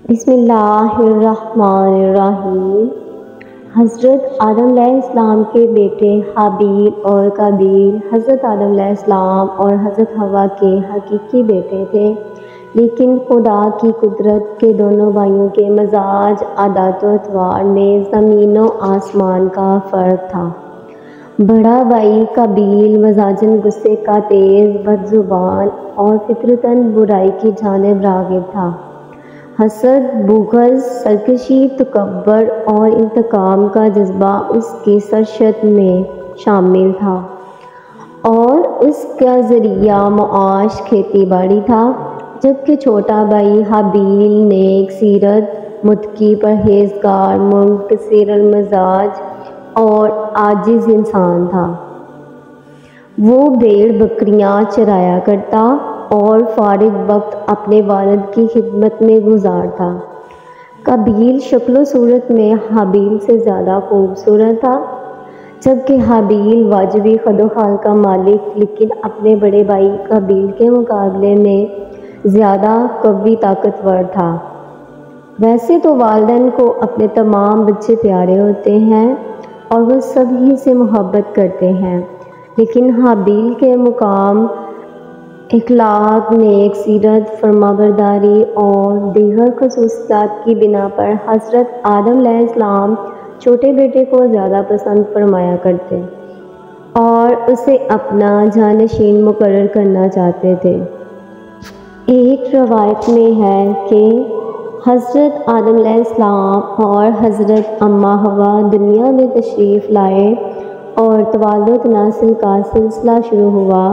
بسم اللہ الرحمن الرحیم۔ حضرت آدم علیہ السلام کے بیٹے حابیل اور قابیل حضرت آدم علیہ السلام اور حضرت حوا کے حقیقی بیٹے تھے، لیکن خدا کی قدرت کے دونوں بھائیوں کے مزاج، عادات و اطوار میں زمین و آسمان کا فرق تھا۔ بڑا بھائی قابیل مزاجاً غصے کا تیز، بد زبان اور فطرتاً برائی کی جانب راغب تھا۔ حسد، بغض، سرکشی، تکبر اور انتقام کا جذبہ اس کی سرشت میں شامل تھا، اور اس کا ذریعہ معاش کھیتی باڑی تھا، جبکہ چھوٹا بھائی حابیل نیک سیرت، متقی، پرہیزگار، منکسر المزاج اور عاجز انسان تھا۔ وہ بھیڑ بکریاں چرایا کرتا اور فارغ وقت اپنے والد کی خدمت میں گزارتا۔ قابیل شکل و صورت میں حابیل سے زیادہ خوبصورت تھا، جبکہ حابیل واجبی قد و خال کا مالک لیکن اپنے بڑے بھائی قابیل کے مقابلے میں زیادہ قوی طاقتور تھا۔ ویسے تو والدین کو اپنے تمام بچے پیارے ہوتے ہیں اور وہ سب ہی سے محبت کرتے ہیں، لیکن حابیل کے مقام اخلاق، نیک سیرت، فرمانبرداری اور دیگر خصوصیات کی بنا پر حضرت آدم علیہ السلام چھوٹے بیٹے کو زیادہ پسند فرمایا کرتے اور اسے اپنا جانشین مقرر کرنا چاہتے تھے۔ ایک روایت میں ہے کہ حضرت آدم علیہ السلام اور حضرت اماں حوا دنیا میں تشریف لائے اور توالد و تناسل کا سلسلہ شروع ہوا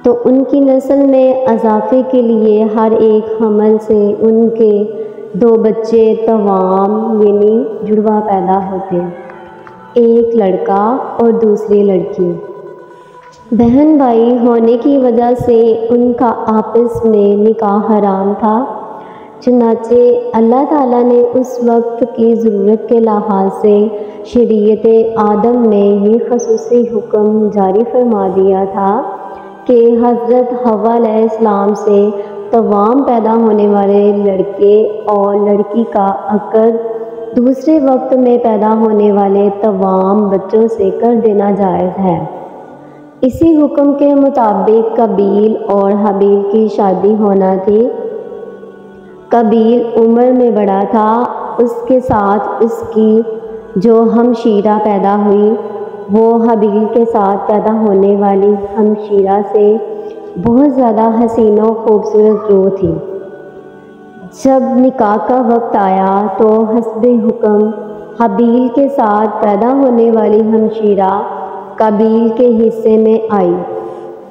تو ان کی نسل میں اضافے کے لیے ہر ایک حمل سے ان کے 2 بچے توام یعنی جڑواں پیدا ہوتے، ایک لڑکا اور دوسری لڑکی۔ بہن بھائی ہونے کی وجہ سے ان کا آپس میں نکاح حرام تھا، چنانچہ اللہ تعالیٰ نے اس وقت کی ضرورت کے لحاظ سے شریعت آدم میں یہ خصوصی حکم جاری فرما دیا تھا کہ حضرت حوا علیہ السلام سے توام پیدا ہونے والے لڑکے اور لڑکی کا عقد دوسرے وقت میں پیدا ہونے والے توام بچوں سے کر دینا جائز ہے۔ اسی حکم کے مطابق قابیل اور حابیل کی شادی ہونا تھی۔ قابیل عمر میں بڑا تھا، اس کے ساتھ اس کی جو ہمشیرہ پیدا ہوئی وہ حابیل کے ساتھ پیدا ہونے والی ہمشیرہ سے بہت زیادہ حسین و خوبصورت روح تھی۔ جب نکاح کا وقت آیا تو حسب حکم حابیل کے ساتھ پیدا ہونے والی ہمشیرہ قابیل کے حصے میں آئی،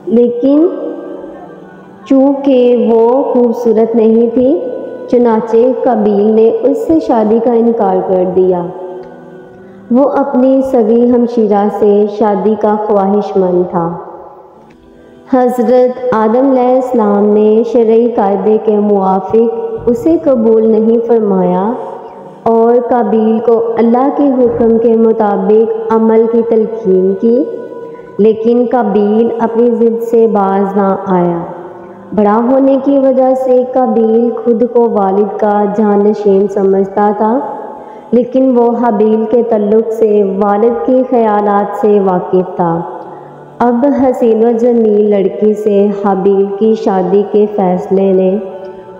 لیکن چونکہ وہ خوبصورت نہیں تھی چنانچہ قابیل نے اس سے شادی کا انکار کر دیا۔ وہ اپنی سگی ہمشیرہ سے شادی کا خواہش مند تھا۔ حضرت آدم علیہ السلام نے شرعی قاعدے کے موافق اسے قبول نہیں فرمایا اور قابیل کو اللہ کے حکم کے مطابق عمل کی تلقین کی، لیکن قابیل اپنی ضد سے باز نہ آیا۔ بڑا ہونے کی وجہ سے قابیل خود کو والد کا جانشین سمجھتا تھا، لیکن وہ حابیل کے تعلق سے والد کے خیالات سے واقف تھا۔ اب حسین و جمیل لڑکی سے حابیل کی شادی کے فیصلے نے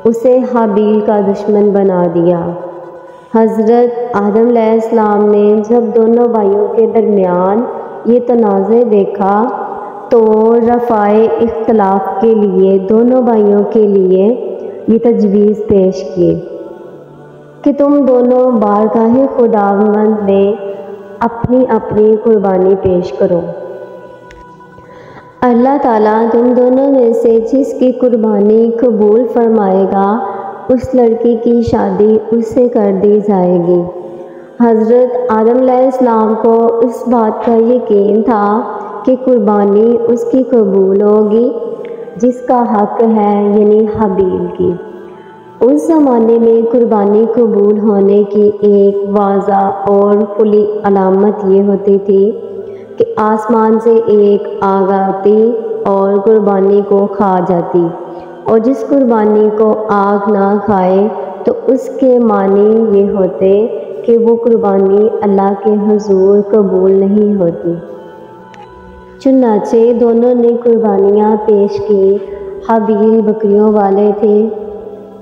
اسے حابیل کا دشمن بنا دیا۔ حضرت آدم علیہ السلام نے جب دونوں بھائیوں کے درمیان یہ تنازع دیکھا تو رفع اختلاف کے لیے دونوں بھائیوں کے لیے یہ تجویز پیش کی کہ تم دونوں بارگاہ خداوند میں اپنی اپنی قربانی پیش کرو۔ اللہ تعالیٰ تم دونوں میں سے جس کی قربانی قبول فرمائے گا اس لڑکی کی شادی اس سے کر دی جائے گی۔ حضرت آدم علیہ السلام کو اس بات کا یقین تھا کہ قربانی اس کی قبول ہوگی جس کا حق ہے، یعنی حابیل کی۔ اس زمانے میں قربانی قبول ہونے کی ایک واضح اور کھلی علامت یہ ہوتی تھی کہ آسمان سے ایک آگ آتی اور قربانی کو کھا جاتی اور جس قربانی کو آگ نہ کھائے تو اس کے معنی یہ ہوتے کہ وہ قربانی اللہ کے حضور قبول نہیں ہوتی۔ چنانچہ دونوں نے قربانیاں پیش کی۔ حابیل بکریوں والے تھے،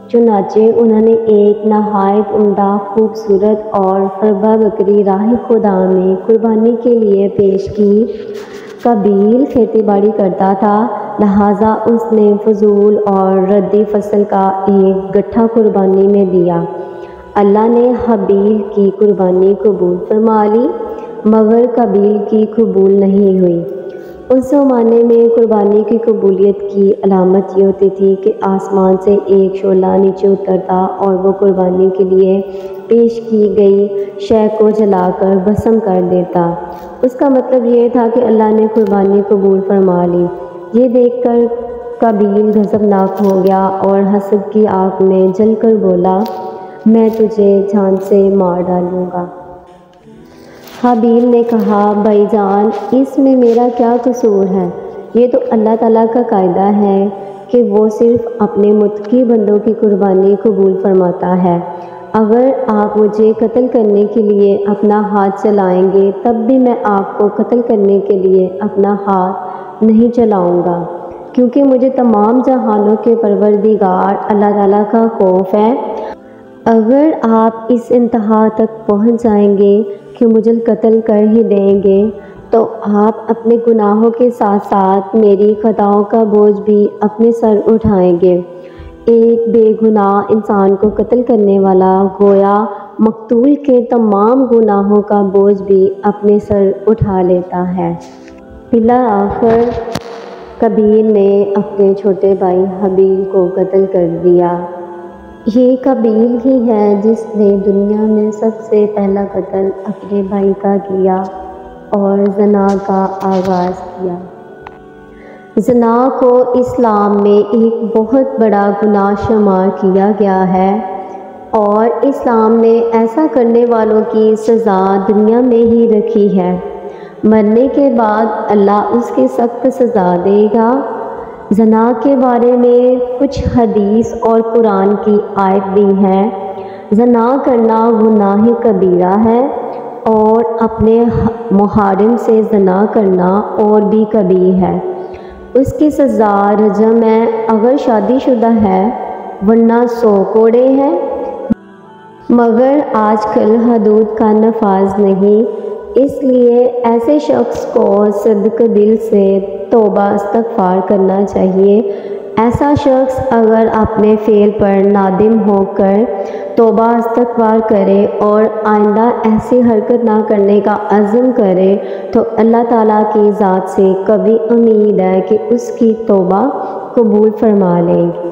چنانچہ انہوں نے ایک نہایت عمدہ، خوبصورت اور فربہ بکری راہ خدا میں قربانی کے لیے پیش کی۔ قابیل کھیتی باڑی کرتا تھا، لہٰذا اس نے فضول اور ردی فصل کا ایک گٹھا قربانی میں دیا۔ اللہ نے حابیل کی قربانی قبول فرما لی، مگر قابیل کی قبول نہیں ہوئی۔ اس زمانے میں قربانی کی قبولیت کی علامت یہ ہوتی تھی کہ آسمان سے ایک شعلہ نیچے اترتا اور وہ قربانی کے لیے پیش کی گئی شے کو جلا کر بھسم کر دیتا۔ اس کا مطلب یہ تھا کہ اللہ نے قربانی قبول فرما لی۔ یہ دیکھ کر قابیل غضبناک ہو گیا اور حسد کی آگ میں جل کر بولا، میں تجھے جان سے مار ڈالوں گا۔ حابیل نے کہا، بھائی جان، اس میں میرا کیا قصور ہے؟ یہ تو اللہ تعالیٰ کا قاعدہ ہے کہ وہ صرف اپنے متقی بندوں کی قربانی قبول فرماتا ہے۔ اگر آپ مجھے قتل کرنے کے لیے اپنا ہاتھ چلائیں گے تب بھی میں آپ کو قتل کرنے کے لیے اپنا ہاتھ نہیں چلاؤں گا، کیونکہ مجھے تمام جہانوں کے پروردگار اللہ تعالیٰ کا خوف ہے۔ اگر آپ اس انتہا تک پہنچ جائیں گے کہ مجھے قتل کر ہی دیں گے تو آپ اپنے گناہوں کے ساتھ ساتھ میری خطاؤں کا بوجھ بھی اپنے سر اٹھائیں گے۔ ایک بے گناہ انسان کو قتل کرنے والا گویا مقتول کے تمام گناہوں کا بوجھ بھی اپنے سر اٹھا لیتا ہے۔ بالآخر قابیل نے اپنے چھوٹے بھائی حابیل کو قتل کر دیا۔ یہ قابیل ہی ہے جس نے دنیا میں سب سے پہلا قتل اپنے بھائی کا کیا اور زنا کا آغاز کیا۔ زنا کو اسلام میں ایک بہت بڑا گناہ شمار کیا گیا ہے اور اسلام نے ایسا کرنے والوں کی سزا دنیا میں ہی رکھی ہے۔ مرنے کے بعد اللہ اس کی سخت سزا دے گا۔ زنا کے بارے میں کچھ حدیث اور قرآن کی آیت بھی ہے۔ زنا کرنا گناہ کبیرہ ہے اور اپنے محارم سے زنا کرنا اور بھی کبیرہ ہے۔ اس کی سزا رجم ہے اگر شادی شدہ ہے، ورنہ 100 کوڑے ہے۔ مگر آج کل حدود کا نفاذ نہیں، اس لیے ایسے شخص کو صدق دل سے توبہ استغفار کرنا چاہیے۔ ایسا شخص اگر اپنے فعل پر نادم ہو کر توبہ استغفار کرے اور آئندہ ایسی حرکت نہ کرنے کا عزم کرے تو اللہ تعالیٰ کی ذات سے قوی امید ہے کہ اس کی توبہ قبول فرما لے گی۔